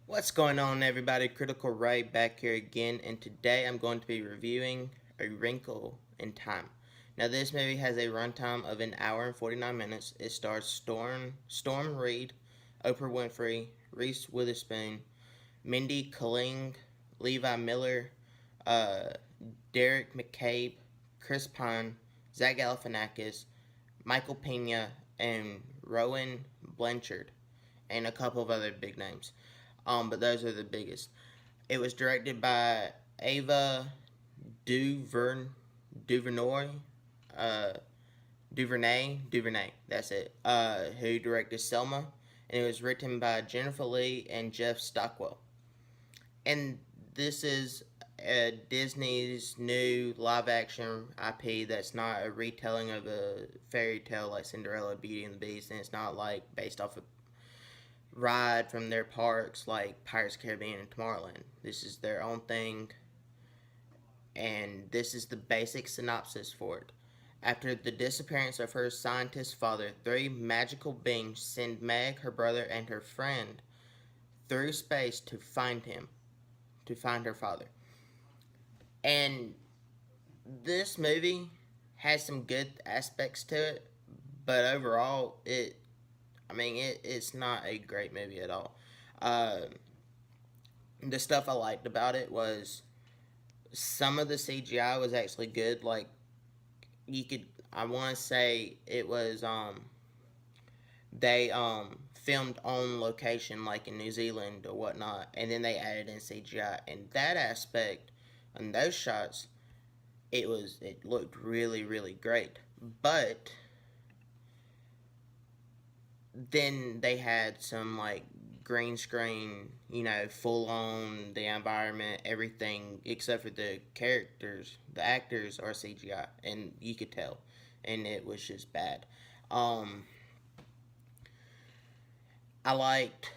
What's going on, everybody? Critical Ray back here again, and today I'm going to be reviewing A Wrinkle in Time. Now, this movie has a runtime of an hour and 49 minutes. It stars Storm Reed, Oprah Winfrey, Reese Witherspoon, Mindy Kaling, Levi Miller, uh, Derek McCabe, Chris Pine, Zach Galifianakis, Michael Pena, and Rowan Blanchard, and a couple of other big names. But those are the biggest. It was directed by Ava Duvernay, uh, Duvernay. That's it. Who directed Selma, and it was written by Jennifer Lee and Jeff Stockwell. And this is Disney's new live action IP that's not a retelling of a fairy tale like Cinderella, Beauty and the Beast, and it's not like based off of ride from their parks like Pirates of the Caribbean and Tomorrowland. This is their own thing, and this is the basic synopsis for it. After the disappearance of her scientist father, three magical beings send Meg, her brother, and her friend through space to find her father. And this movie has some good aspects to it, but overall, it's not a great movie at all. Uh, the stuff I liked about it was some of the CGI was actually good. Like you could, I want to say it was they filmed on location like in New Zealand or whatnot, and then they added in CGI. And that aspect and those shots, it looked really great. But then they had some like green screen, full on the environment, everything except for the characters. The actors are CGI, and you could tell, and it was just bad. Um, I liked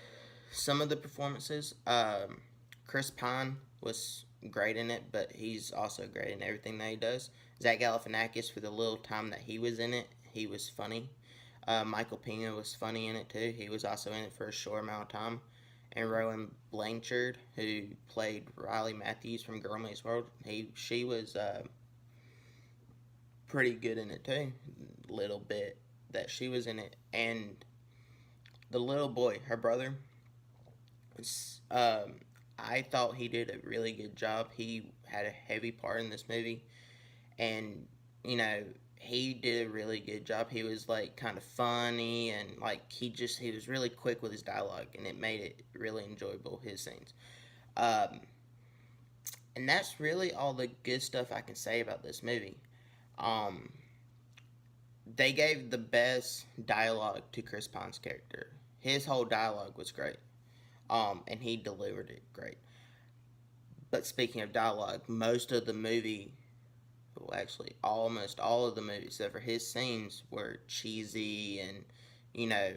some of the performances. Chris Pine was great in it, but he's also great in everything that he does. Zach Galifianakis, for the little time that he was in it, he was funny. Michael Pena was funny in it too. He was also in it for a short amount of time. And Rowan Blanchard, who played Riley Matthews from Girl Meets World, she was pretty good in it too. Little bit that she was in it, and the little boy, her brother, was. I thought he did a really good job. He had a heavy part in this movie, and you know he did a really good job. He was like kind of funny, and like he was really quick with his dialogue, and it made it really enjoyable, his scenes. Um, and that's really all the good stuff I can say about this movie. Um, they gave the best dialogue to Chris Pine's character. His whole dialogue was great. And he delivered it great. But speaking of dialogue, most of the movie, well, actually, almost all of the movie, except for his scenes, were cheesy and, you know,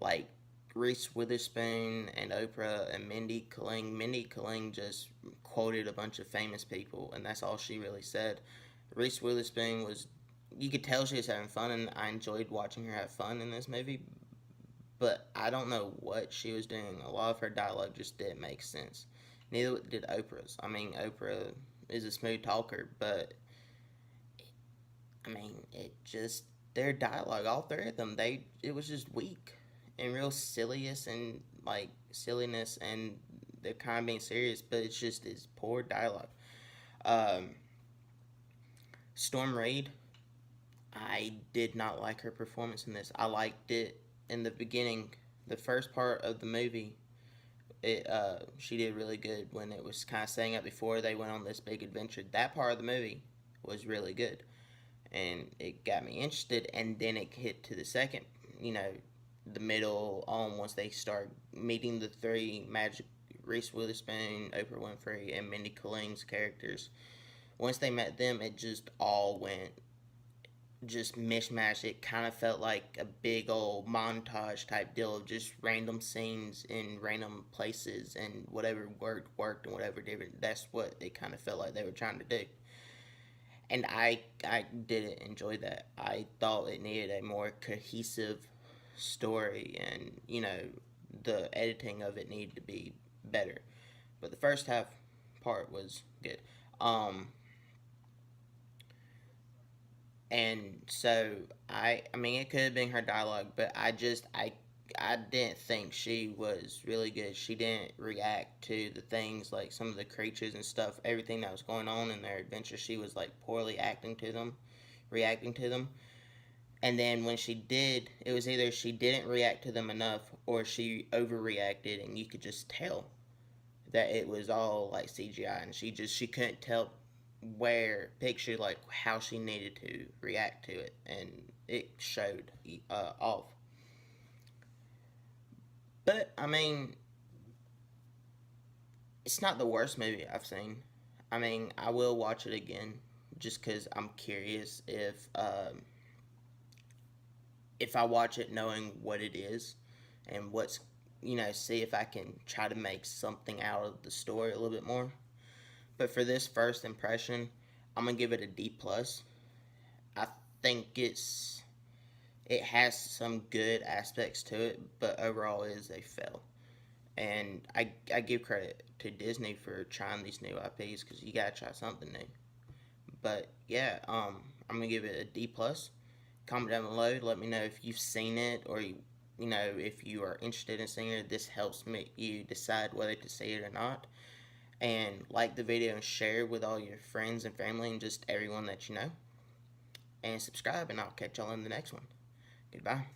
like Reese Witherspoon and Oprah and Mindy Kaling. Mindy Kaling just quoted a bunch of famous people, and that's all she really said. Reese Witherspoon was, you could tell she was having fun, and I enjoyed watching her have fun in this movie, but I don't know what she was doing. A lot of her dialogue just didn't make sense. Neither did Oprah's. I mean, Oprah is a smooth talker, but it just their dialogue, all three of them, it was just weak and real silliness and like silliness, and they're kind of being serious, but it's poor dialogue. Um, Storm Reid, I did not like her performance in this. I liked it in the beginning, the first part of the movie. She did really good when it was kind of setting up before they went on this big adventure. That part of the movie was really good, and it got me interested. And then it hit to the second, the middle on once they start meeting the three magic Reese Witherspoon, Oprah Winfrey, and Mindy Kaling's characters. Once they met them, it just all went just mishmash. It kind of felt like a big old montage type deal of just random scenes in random places, and whatever worked, and whatever didn't. That's what it kind of felt like they were trying to do. And I didn't enjoy that. I thought it needed a more cohesive story, and the editing of it needed to be better. But the first half part was good. Um, and so I mean, it could have been her dialogue, but I didn't think she was really good. She didn't react to the things, like some of the creatures and stuff, everything that was going on in their adventure. She was like poorly acting to them, reacting to them. And then when she did, it was either she didn't react to them enough or she overreacted, and you could just tell that it was all like CGI, and she couldn't tell where picture like how she needed to react to it, and it showed off. But I mean, it's not the worst movie I've seen. I mean, I will watch it again just because I'm curious if I watch it knowing what it is and what's, see if I can try to make something out of the story a little bit more. But for this first impression, I'm gonna give it a D plus. I think it has some good aspects to it, but overall it is a fail. And I give credit to Disney for trying these new IPs because you gotta try something new. But yeah, I'm gonna give it a D plus. Comment down below. Let me know if you've seen it, or if you are interested in seeing it. This helps make you decide whether to see it or not. And like the video and share with all your friends and family and just everyone that you know. And subscribe, and I'll catch y'all in the next one. Goodbye.